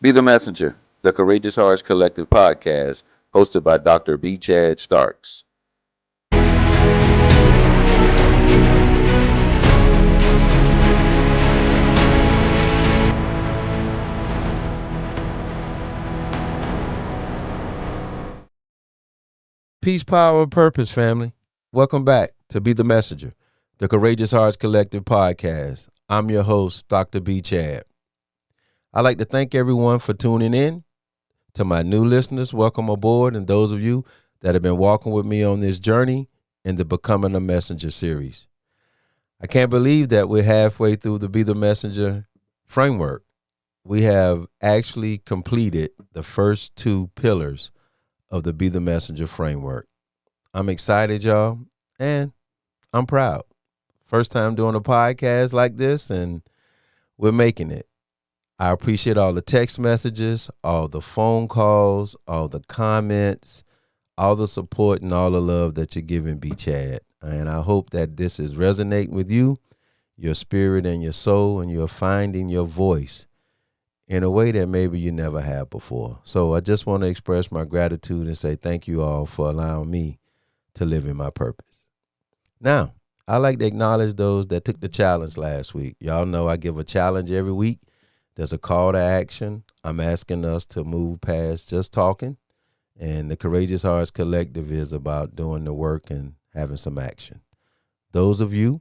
Be the Messenger, the Courageous Hearts Collective podcast, hosted by Dr. B. Chad Starks. Peace, power, purpose, family. Welcome back to Be the Messenger, the Courageous Hearts Collective podcast. I'm your host, Dr. B. Chad. I'd like to thank everyone for tuning in. To my new listeners, welcome aboard, and those of you that have been walking with me on this journey in the Becoming a Messenger series. I can't believe that we're halfway through the Be the Messenger framework. We have actually completed the first two pillars of the Be the Messenger framework. I'm excited, y'all, and I'm proud. First time doing a podcast like this, and we're making it. I appreciate all the text messages, all the phone calls, all the comments, all the support, and all the love that you're giving B. Chad. And I hope that this is resonating with you, your spirit and your soul, and you're finding your voice in a way that maybe you never have before. So I just want to express my gratitude and say thank you all for allowing me to live in my purpose. Now, I like to acknowledge those that took the challenge last week. Y'all know I give a challenge every week. There's a call to action. I'm asking us to move past just talking. And the Courageous Hearts Collective is about doing the work and having some action. Those of you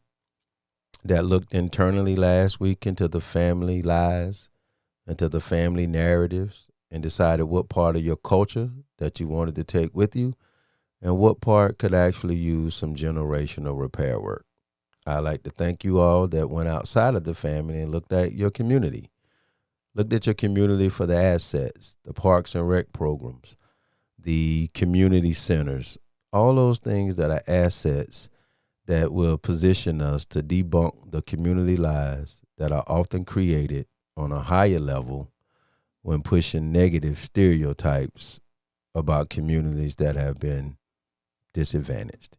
that looked internally last week into the family lies, into the family narratives, and decided what part of your culture that you wanted to take with you and what part could actually use some generational repair work. I'd like to thank you all that went outside of the family and looked at your community. Looked at your community for the assets, the parks and rec programs, the community centers, all those things that are assets that will position us to debunk the community lies that are often created on a higher level when pushing negative stereotypes about communities that have been disadvantaged.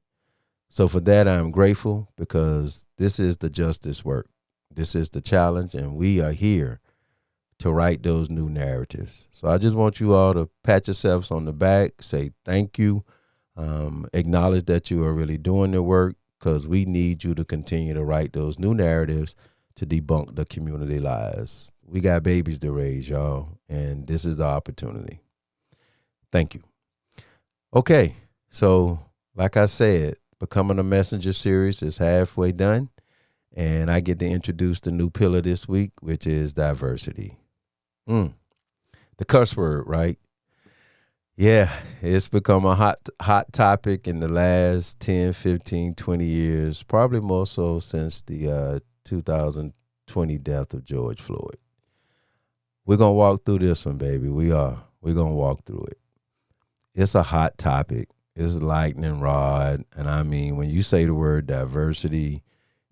So for that, I'm grateful because this is the justice work. This is the challenge, and we are here to write those new narratives. So I just want you all to pat yourselves on the back, say thank you, acknowledge that you are really doing the work because we need you to continue to write those new narratives to debunk the community lies. We got babies to raise, y'all, and this is the opportunity. Thank you. Okay, so like I said, Becoming a Messenger series is halfway done, and I get to introduce the new pillar this week, which is diversity. The cuss word, right? Yeah, it's become a hot topic in the last 10, 15, 20 years, probably more so since the 2020 death of George Floyd. We're going to walk through this one, baby. We are. We're going to walk through it. It's a hot topic. It's lightning rod. And I mean, when you say the word diversity,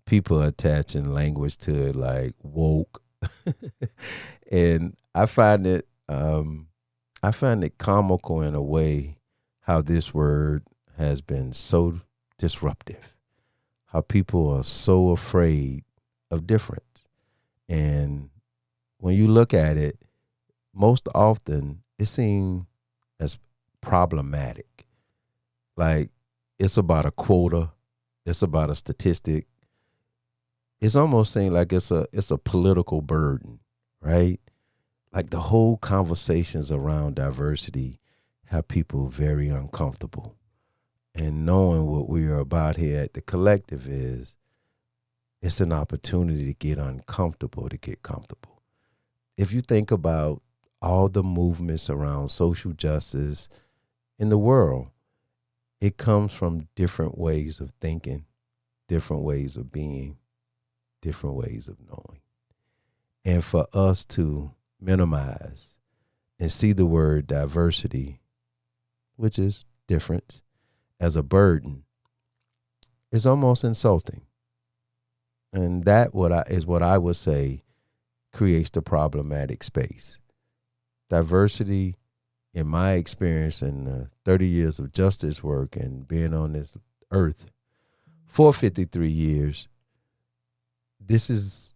people are attaching language to it like woke. And I find it comical in a way how this word has been so disruptive, how people are so afraid of difference. And when you look at it, most often it seems as problematic. Like it's about a quota, it's about a statistic. It's almost seems like it's a political burden, right? Like the whole conversations around diversity have people very uncomfortable. And knowing what we are about here at the collective is it's an opportunity to get uncomfortable, to get comfortable. If you think about all the movements around social justice in the world, it comes from different ways of thinking, different ways of being, different ways of knowing. And for us to minimize and see the word diversity, which is difference, as a burden, is almost insulting. And that is what I would say creates the problematic space. Diversity, in my experience in 30 years of justice work and being on this earth for 53 years, this is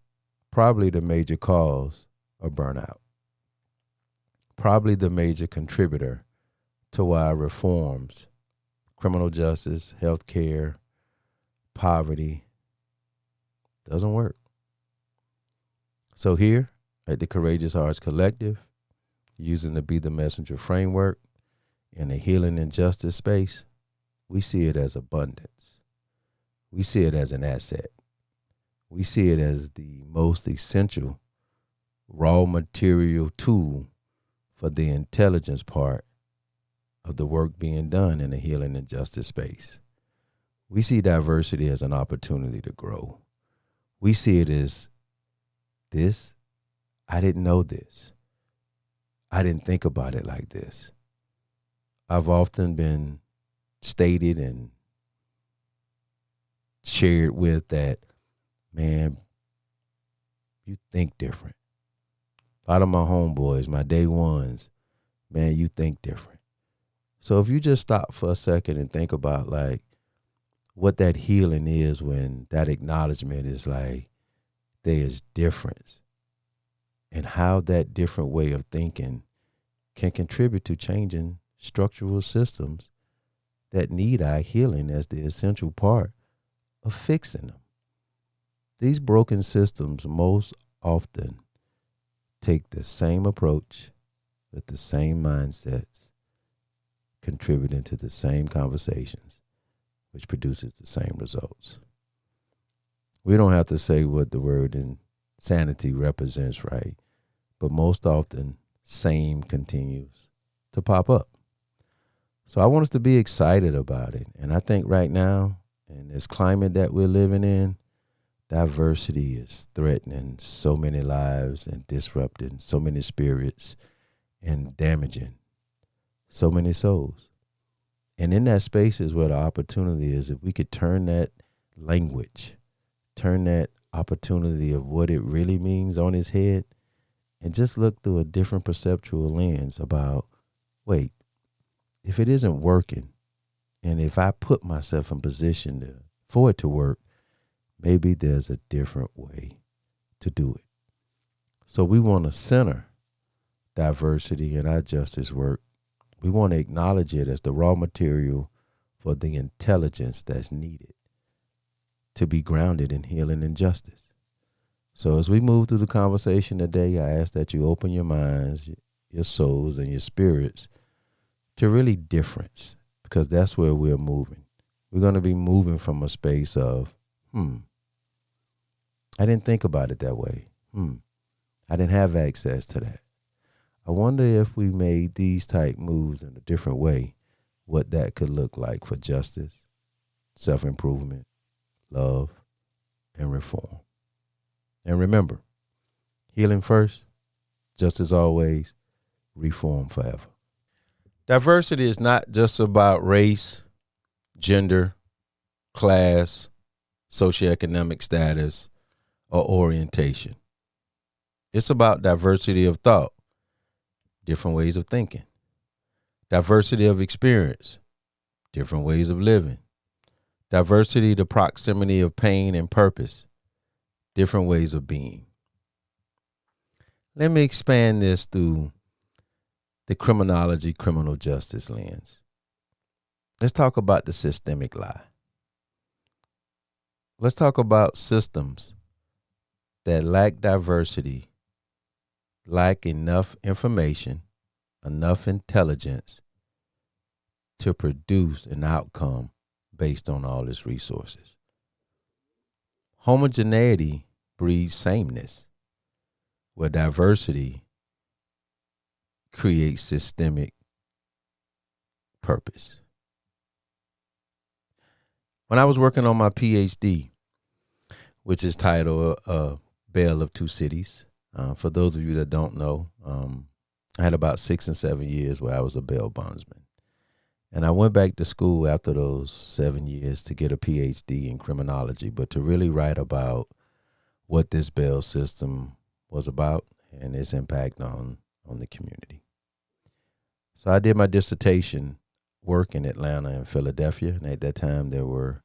probably the major cause of burnout. probably the major contributor to why reforms, criminal justice, healthcare, poverty doesn't work. So here at the Courageous Hearts Collective, using the Be the Messenger framework in the healing and justice space, we see it as abundance. We see it as an asset. We see it as the most essential raw material tool for the intelligence part of the work being done in the healing and justice space. We see diversity as an opportunity to grow. We see it as this, I didn't know this. I didn't think about it like this. I've often been stated and shared with that, man, you think different. A lot of my homeboys, my day ones, man, you think different. So if you just stop for a second and think about like what that healing is, when that acknowledgement is like there is difference, and how that different way of thinking can contribute to changing structural systems that need our healing as the essential part of fixing them. These broken systems most often take the same approach with the same mindsets, contributing to the same conversations, which produces the same results. We don't have to say what the word insanity represents, right? But most often, same continues to pop up. So I want us to be excited about it. And I think right now, in this climate that we're living in, diversity is threatening so many lives and disrupting so many spirits and damaging so many souls. And in that space is where the opportunity is. If we could turn that language, turn that opportunity of what it really means on its head, and just look through a different perceptual lens about, wait, if it isn't working, and if I put myself in position for it to work, maybe there's a different way to do it. So we want to center diversity in our justice work. We want to acknowledge it as the raw material for the intelligence that's needed to be grounded in healing and justice. So as we move through the conversation today, I ask that you open your minds, your souls, and your spirits to really difference, because that's where we're moving. We're going to be moving from a space of, I didn't think about it that way. I didn't have access to that. I wonder if we made these type moves in a different way, what that could look like for justice, self-improvement, love, and reform. And remember, healing first, justice always, reform forever. Diversity is not just about race, gender, class, socioeconomic status, or orientation. It's about diversity of thought, different ways of thinking, diversity of experience, different ways of living, diversity, the proximity of pain and purpose, different ways of being. Let me expand this through the criminology, criminal justice lens. Let's talk about the systemic lie. Let's talk about systems that lack diversity, lack enough information, enough intelligence to produce an outcome based on all its resources. Homogeneity breeds sameness, where diversity creates systemic purpose. When I was working on my PhD, which is titled Belle of Two Cities, for those of you that don't know, I had about 6 and 7 years where I was a bail bondsman. And I went back to school after those 7 years to get a PhD in criminology, but to really write about what this bail system was about and its impact on the community. So I did my dissertation work in Atlanta and Philadelphia. And at that time, there were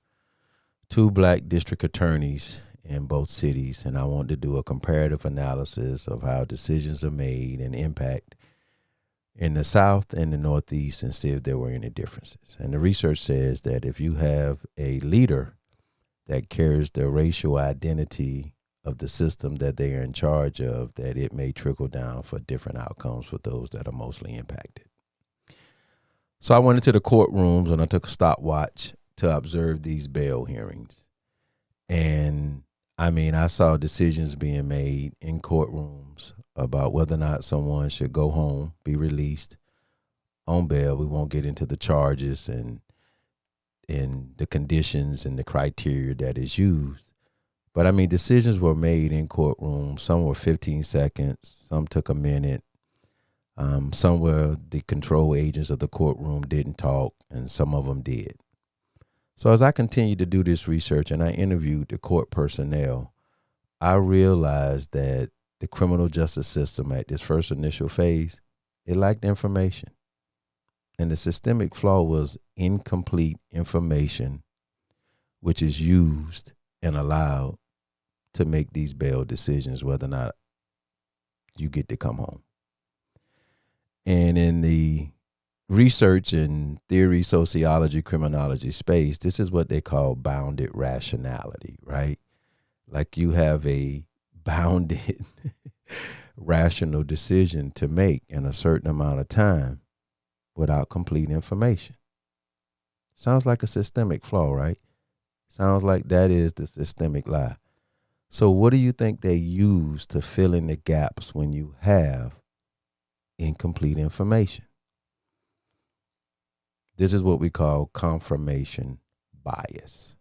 2 black district attorneys in both cities. And I wanted to do a comparative analysis of how decisions are made and impact in the South and the Northeast and see if there were any differences. And the research says that if you have a leader that carries the racial identity of the system that they are in charge of, that it may trickle down for different outcomes for those that are mostly impacted. So I went into the courtrooms and I took a stopwatch to observe these bail hearings. And I mean, I saw decisions being made in courtrooms about whether or not someone should go home, be released on bail. We won't get into the charges and the conditions and the criteria that is used. But I mean, decisions were made in courtrooms. Some were 15 seconds. Some took a minute. Some were the control agents of the courtroom didn't talk, and some of them did. So as I continued to do this research and I interviewed the court personnel, I realized that the criminal justice system at this first initial phase, it lacked information. And the systemic flaw was incomplete information, which is used and allowed to make these bail decisions, whether or not you get to come home. And in the research and theory, sociology, criminology space, this is what they call bounded rationality, right? Like you have a bounded rational decision to make in a certain amount of time without complete information. Sounds like a systemic flaw, right? Sounds like that is the systemic lie. So what do you think they use to fill in the gaps when you have incomplete information? This is what we call confirmation bias.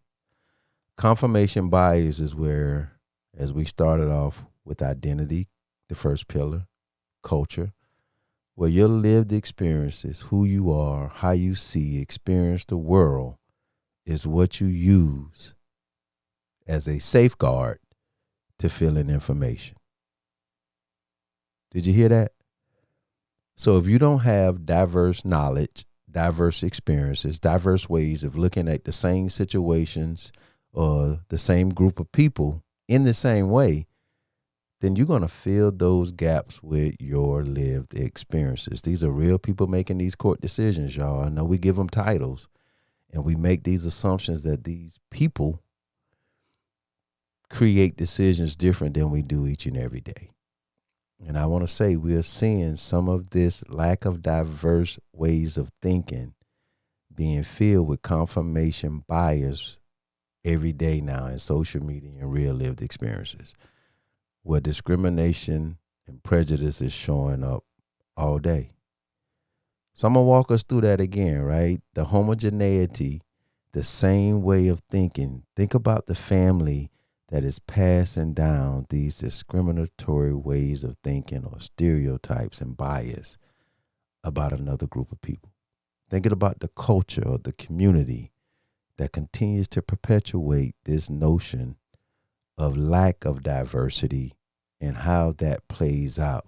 Confirmation bias is where, as we started off with identity, the first pillar, culture, where your lived experiences, who you are, how you see, experience the world, is what you use as a safeguard to fill in information. Did you hear that? So if you don't have diverse knowledge, diverse experiences, diverse ways of looking at the same situations or the same group of people in the same way, then you're going to fill those gaps with your lived experiences. These are real people making these court decisions, y'all. I know we give them titles and we make these assumptions that these people create decisions different than we do each and every day. And I want to say we're seeing some of this lack of diverse ways of thinking being filled with confirmation bias every day now in social media and real lived experiences, where discrimination and prejudice is showing up all day. So I'm going to walk us through that again, right? The homogeneity, the same way of thinking. Think about the family that is passing down these discriminatory ways of thinking or stereotypes and bias about another group of people. Thinking about the culture or the community that continues to perpetuate this notion of lack of diversity and how that plays out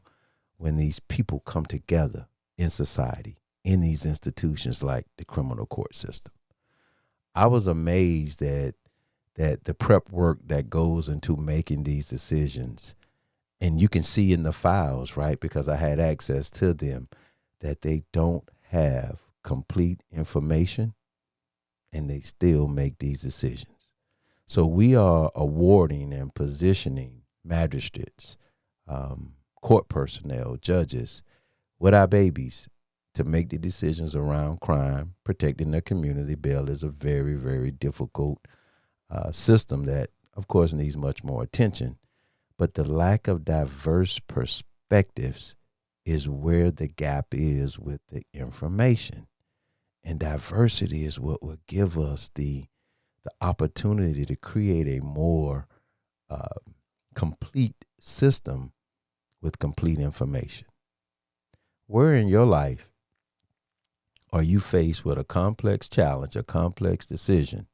when these people come together in society, in these institutions like the criminal court system. I was amazed that the prep work that goes into making these decisions, and you can see in the files, right, because I had access to them, that they don't have complete information and they still make these decisions. So we are awarding and positioning magistrates, court personnel, judges with our babies to make the decisions around crime, protecting their community. Bail is a very, very difficult system that, of course, needs much more attention. But the lack of diverse perspectives is where the gap is with the information. And diversity is what will give us the opportunity to create a more complete system with complete information. Where in your life are you faced with a complex challenge, a complex decision,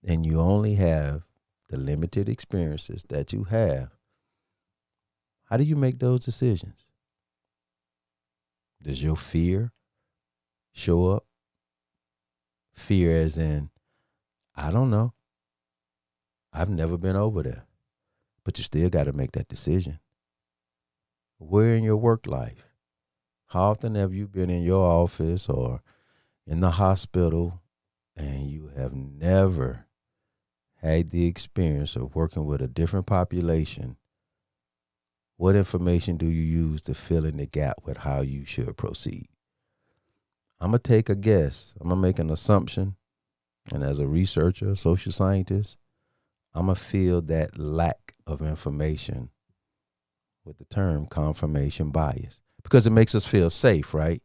and you only have the limited experiences that you have? How do you make those decisions? Does your fear show up? Fear as in, I don't know. I've never been over there. But you still got to make that decision. Where in your work life How often have you been in your office or in the hospital and you have never had the experience of working with a different population? What information do you use to fill in the gap with how you should proceed? I'm going to take a guess. I'm going to make an assumption. And as a researcher, a social scientist, I'm going to feel that lack of information with the term confirmation bias, because it makes us feel safe, right?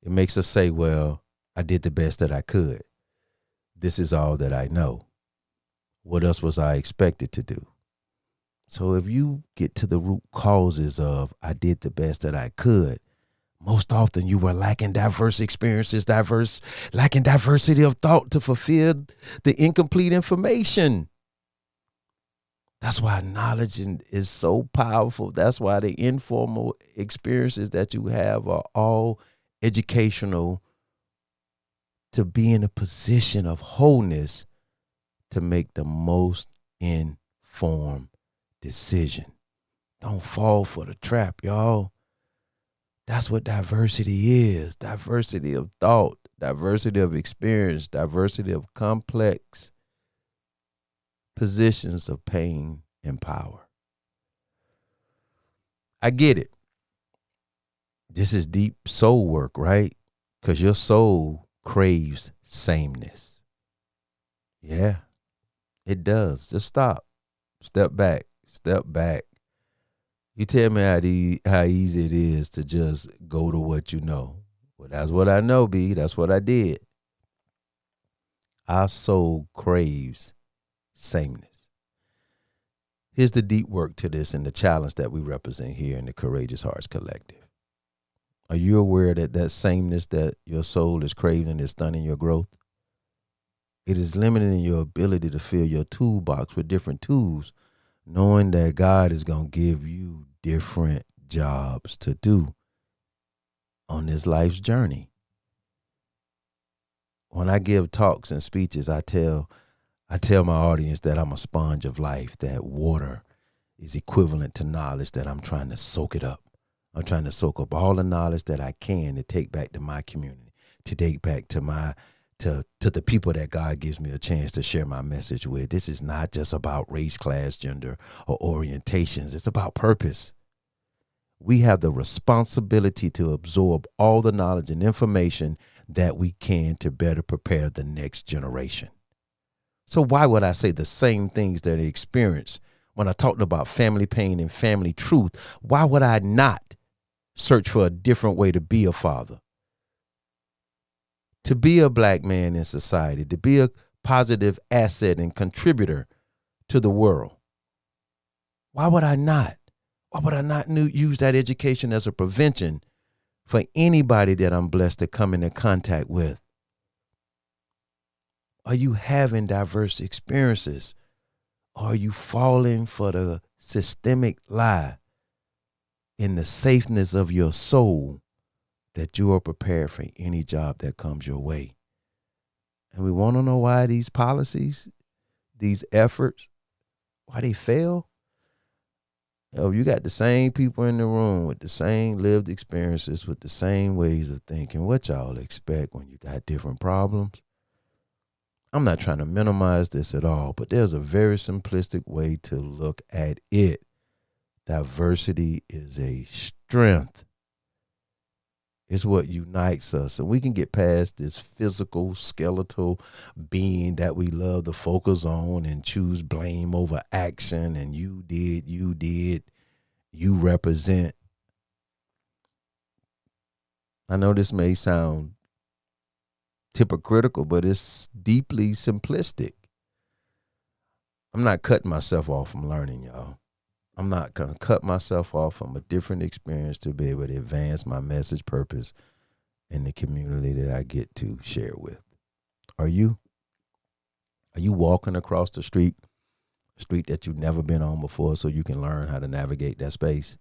It makes us say, well, I did the best that I could. This is all that I know. What else was I expected to do? So if you get to the root causes of I did the best that I could, most often you were lacking diverse experiences, lacking diversity of thought to fulfill the incomplete information. That's why knowledge is so powerful. That's why the informal experiences that you have are all educational, to be in a position of wholeness to make the most informed decision. Don't fall for the trap, y'all. That's what diversity is. Diversity of thought, diversity of experience, diversity of complex positions of pain and power. I get it. This is deep soul work, right? Because your soul craves sameness. Yeah, it does. Just stop. Step back. Step back. You tell me how easy it is to just go to what you know. Well, that's what I know, B. That's what I did. Our soul craves sameness. Here's the deep work to this and the challenge that we represent here in the Courageous Hearts Collective. Are you aware that that sameness that your soul is craving is stunting your growth? It is limiting your ability to fill your toolbox with different tools, knowing that God is going to give you different jobs to do on this life's journey. When I give talks and speeches, I tell my audience that I'm a sponge of life, that water is equivalent to knowledge, that I'm trying to soak it up. I'm trying to soak up all the knowledge that I can to take back to my community, to take back to the people that God gives me a chance to share my message with. This is not just about race, class, gender, or orientations. It's about purpose. We have the responsibility to absorb all the knowledge and information that we can to better prepare the next generation. So why would I say the same things that I experienced when I talked about family pain and family truth? Why would I not search for a different way to be a father, to be a black man in society, to be a positive asset and contributor to the world? Why would I not? Why would I not use that education as a prevention for anybody that I'm blessed to come into contact with? Are you having diverse experiences? Are you falling for the systemic lie in the safeness of your soul that you are prepared for any job that comes your way? And we want to know why these policies, these efforts, why they fail. Oh, you got the same people in the room with the same lived experiences, with the same ways of thinking. What y'all expect when you got different problems? I'm not trying to minimize this at all, but there's a very simplistic way to look at it. Diversity is a strength. It's what unites us. And we can get past this physical, skeletal being that we love to focus on and choose blame over action. And you did, you represent. I know this may sound hypocritical, but it's deeply simplistic. I'm not cutting myself off from learning, y'all. I'm not going to cut myself off from a different experience to be able to advance my message, purpose, in the community that I get to share with. Are you? Are you walking across the street that you've never been on before so you can learn how to navigate that space?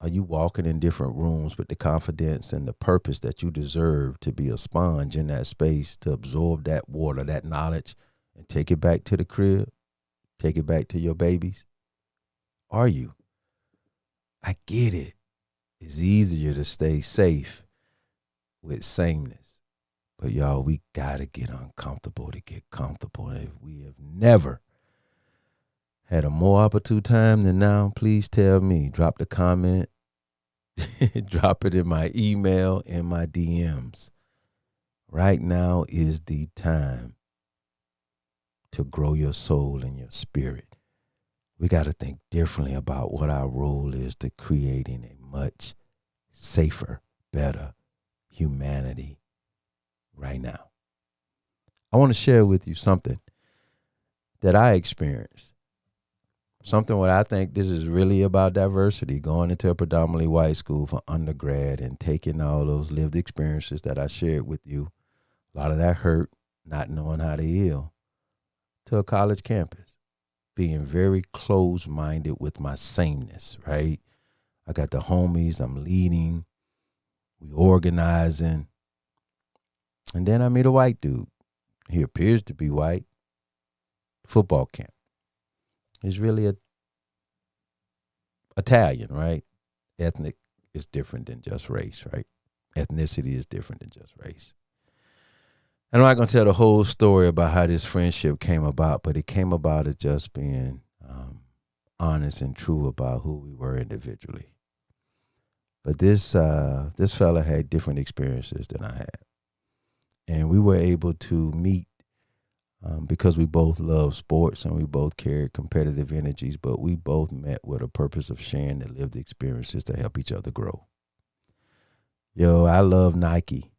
Are you walking in different rooms with the confidence and the purpose that you deserve to be a sponge in that space, to absorb that water, that knowledge, and take it back to the crib, take it back to your babies? Are you? I get it. It's easier to stay safe with sameness. But y'all, we gotta get uncomfortable to get comfortable. And if we have never had a more opportune time than now, please tell me. Drop the comment. Drop it in my email and my DMs. Right now is the time to grow your soul and your spirit. We got to think differently about what our role is to creating a much safer, better humanity right now. I want to share with you something that I experienced. Something what I think this is really about diversity, going into a predominantly white school for undergrad and taking all those lived experiences that I shared with you, a lot of that hurt, not knowing how to heal, to a college campus, being very closed-minded with my sameness, right? I got the homies, I'm leading, we organizing, and then I meet a white dude. He appears to be white. Football camp. He's really Italian, right? Ethnic is different than just race, right? Ethnicity is different than just race. And I'm not going to tell the whole story about how this friendship came about, but it came about as just being honest and true about who we were individually. But this fella had different experiences than I had. And we were able to meet because we both love sports and we both carried competitive energies, but we both met with a purpose of sharing the lived experiences to help each other grow. Yo, I love Nike.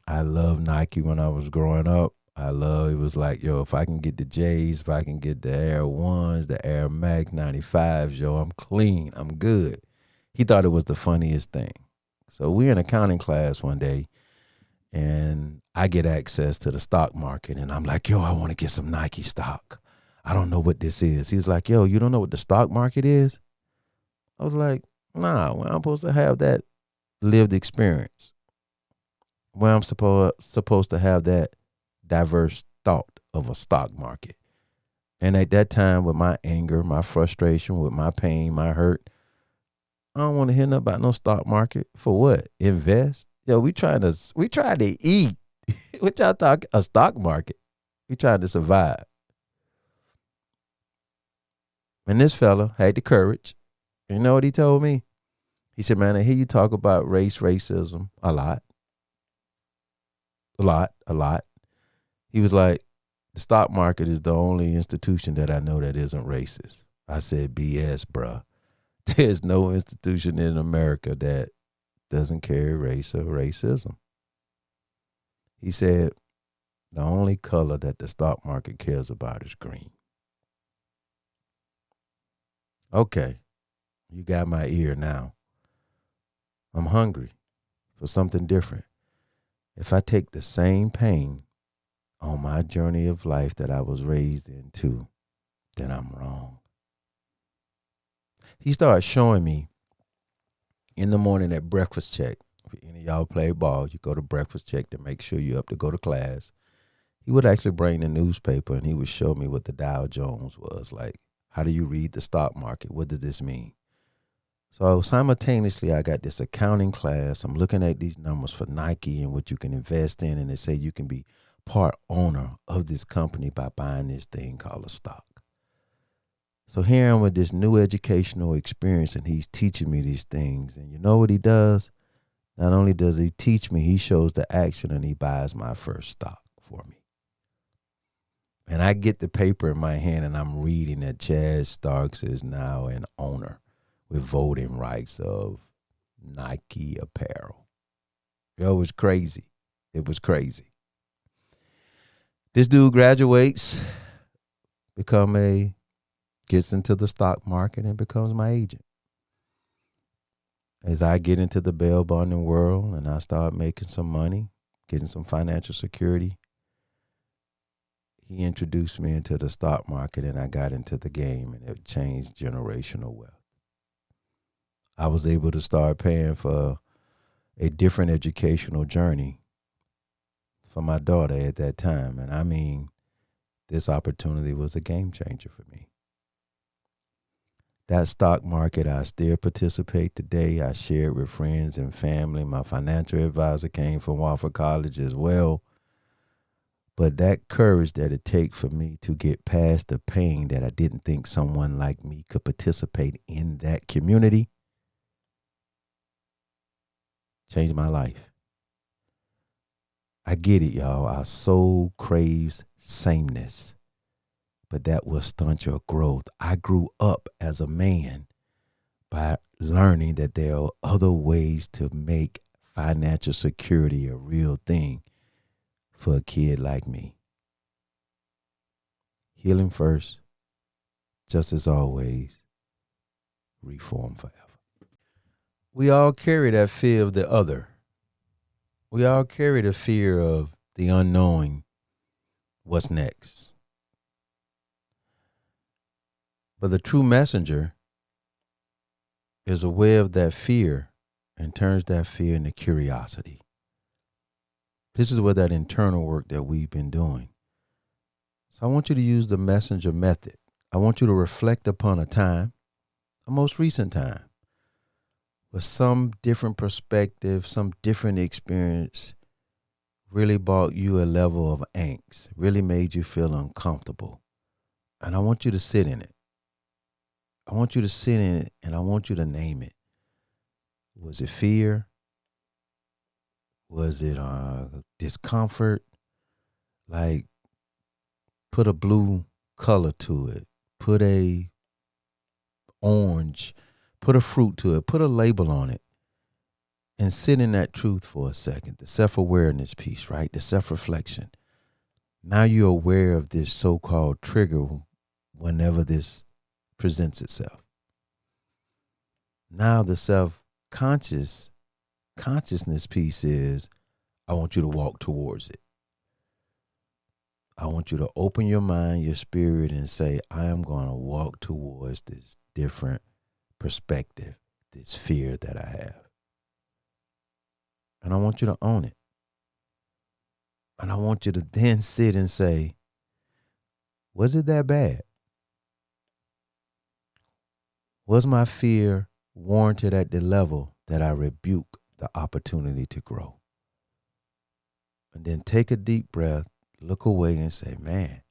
I love Nike when I was growing up. It was like, yo, if I can get the J's, if I can get the Air 1s, the Air Max 95s, yo, I'm clean. I'm good. He thought it was the funniest thing. So we're in accounting class one day, and I get access to the stock market, and I'm like, yo, I want to get some Nike stock. I don't know what this is. He was like, yo, you don't know what the stock market is? I was like, nah, well, I'm supposed to have that lived experience. Well, I'm supposed to have that diverse thought of a stock market. And at that time, with my anger, my frustration, with my pain, my hurt, I don't want to hear nothing about no stock market. For what? Invest? Yo, we trying to eat. What y'all talk? A stock market? We trying to survive. And this fella had the courage. You know what he told me? He said, man, I hear you talk about racism a lot. A lot. He was like, the stock market is the only institution that I know that isn't racist. I said, BS, bruh. There's no institution in America that doesn't carry race or racism. He said, the only color that the stock market cares about is green. Okay, you got my ear now. I'm hungry for something different. If I take the same pain on my journey of life that I was raised into, then I'm wrong. He started showing me in the morning at breakfast check. If any of y'all play ball, you go to breakfast check to make sure you're up to go to class. He would actually bring the newspaper and he would show me what the Dow Jones was like. How do you read the stock market? What does this mean? So simultaneously, I got this accounting class. I'm looking at these numbers for Nike and what you can invest in. And they say you can be part owner of this company by buying this thing called a stock. So here I'm with this new educational experience and he's teaching me these things. And you know what he does? Not only does he teach me, he shows the action and he buys my first stock for me. And I get the paper in my hand and I'm reading that Chad Starks is now an owner with voting rights of Nike apparel. It was crazy. It was crazy. This dude graduates, gets into the stock market and becomes my agent. As I get into the bail bonding world and I start making some money, getting some financial security, he introduced me into the stock market and I got into the game and it changed generational wealth. I was able to start paying for a different educational journey for my daughter at that time. And I mean, this opportunity was a game changer for me. That stock market, I still participate today. I share it with friends and family. My financial advisor came from Wofford College as well. But that courage that it takes for me to get past the pain that I didn't think someone like me could participate in that community changed my life. I get it, y'all. Our soul craves sameness, but that will stunt your growth. I grew up as a man by learning that there are other ways to make financial security a real thing for a kid like me. Healing first, just as always, reform forever. We all carry that fear of the other. We all carry the fear of the unknowing, what's next. But the true messenger is aware of that fear and turns that fear into curiosity. This is where that internal work that we've been doing. So I want you to use the messenger method. I want you to reflect upon a time, a most recent time, with some different perspective, some different experience really brought you a level of angst, really made you feel uncomfortable. And I want you to sit in it. I want you to sit in it and I want you to name it. Was it fear? Was it discomfort? Like, put a blue color to it. Put a orange. Put a fruit to it. Put a label on it. And sit in that truth for a second. The self-awareness piece, right? The self-reflection. Now you're aware of this so-called trigger whenever this presents itself. Now the self-consciousness piece is, I want you to walk towards it. I want you to open your mind, your spirit, and say, I am going to walk towards this different perspective, this fear that I have. And I want you to own it. And I want you to then sit and say, was it that bad? Was my fear warranted at the level that I rebuke the opportunity to grow? And then take a deep breath, look away and say, man,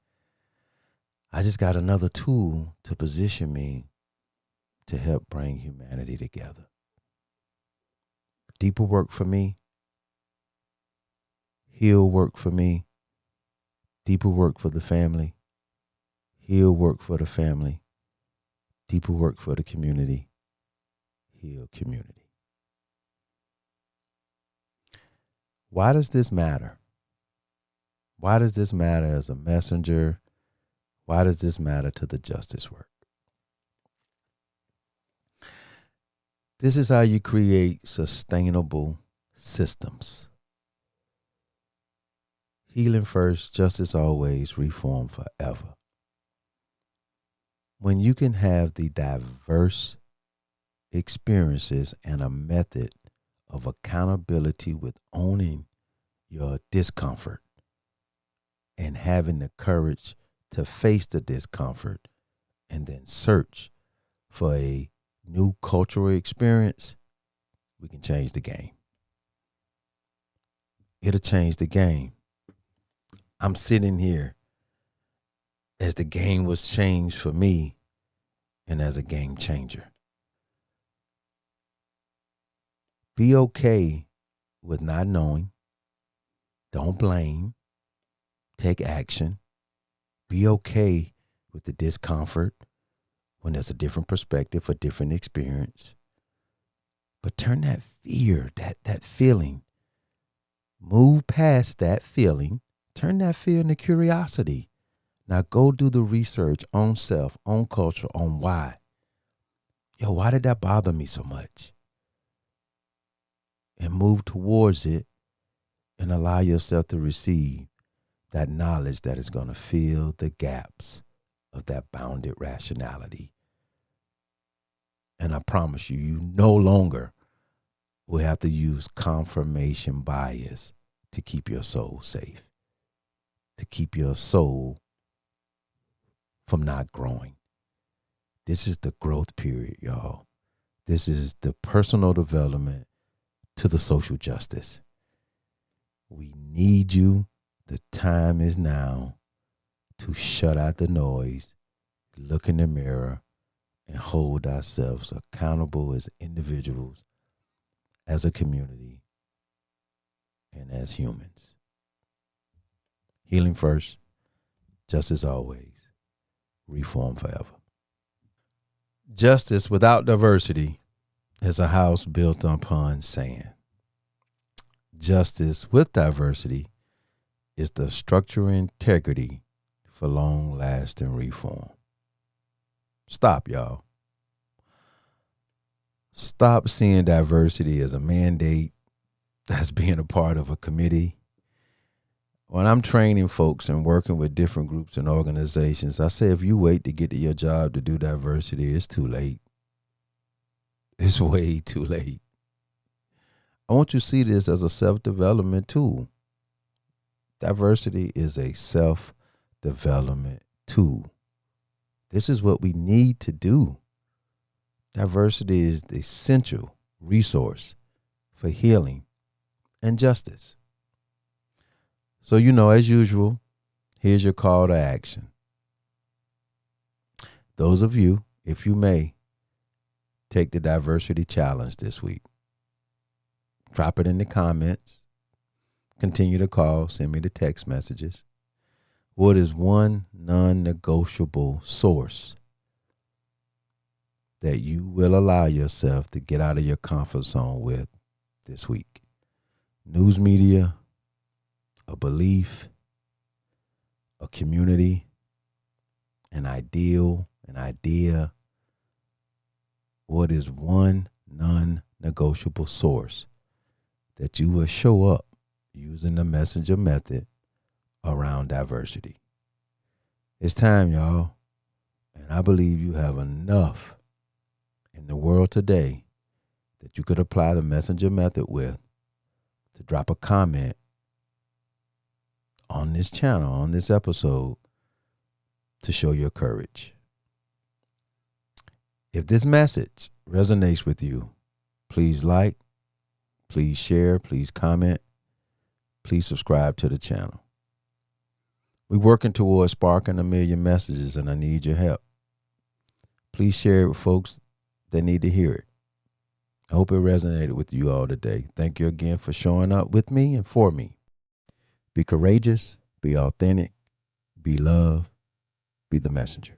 I just got another tool to position me to help bring humanity together. Deeper work for me. Heal work for me. Deeper work for the family. Heal work for the family. Deeper work for the community. Heal community. Why does this matter? Why does this matter as a messenger? Why does this matter to the justice work? This is how you create sustainable systems. Healing first, justice always, reform forever. When you can have the diverse experiences and a method of accountability with owning your discomfort and having the courage to face the discomfort and then search for a new cultural experience, we can change the game. It'll change the game. I'm sitting here as the game was changed for me and as a game changer. Be okay with not knowing. Don't blame. Take action. Be okay with the discomfort when there's a different perspective, a different experience. But turn that fear, that feeling, move past that feeling, turn that fear into curiosity. Now go do the research on self, on culture, on why. Yo, why did that bother me so much? And move towards it and allow yourself to receive that knowledge that is going to fill the gaps of that bounded rationality. And I promise you, you no longer will have to use confirmation bias to keep your soul safe, to keep your soul from not growing, This is the growth period, y'all. This is the personal development to the social justice. We need you. The time is now to shut out the noise, look in the mirror, and hold ourselves accountable as individuals, as a community, and as humans. Healing first, justice always, reform forever. Justice without diversity is a house built upon sand. Justice with diversity is the structure and integrity for long-lasting reform. Stop, y'all. Stop seeing diversity as a mandate as being a part of a committee. When I'm training folks and working with different groups and organizations, I say if you wait to get to your job to do diversity, it's too late. It's way too late. I want you to see this as a self-development tool. Diversity is a self-development tool. This is what we need to do. Diversity is the essential resource for healing and justice. So, as usual, here's your call to action. Those of you, if you may, take the diversity challenge this week. Drop it in the comments. Continue to call. Send me the text messages. What is one non-negotiable source that you will allow yourself to get out of your comfort zone with this week? News media, a belief, a community, an ideal, an idea. What is one non-negotiable source that you will show up using the messenger method around diversity? It's time, y'all. And I believe you have enough in the world today that you could apply the messenger method with to drop a comment on this channel, on this episode, to show your courage. If this message resonates with you, please like, please share, please comment, please subscribe to the channel. We're working towards sparking 1 million messages, and I need your help. Please share it with folks that need to hear it. I hope it resonated with you all today. Thank you again for showing up with me and for me. Be courageous, be authentic, be love, be the messenger.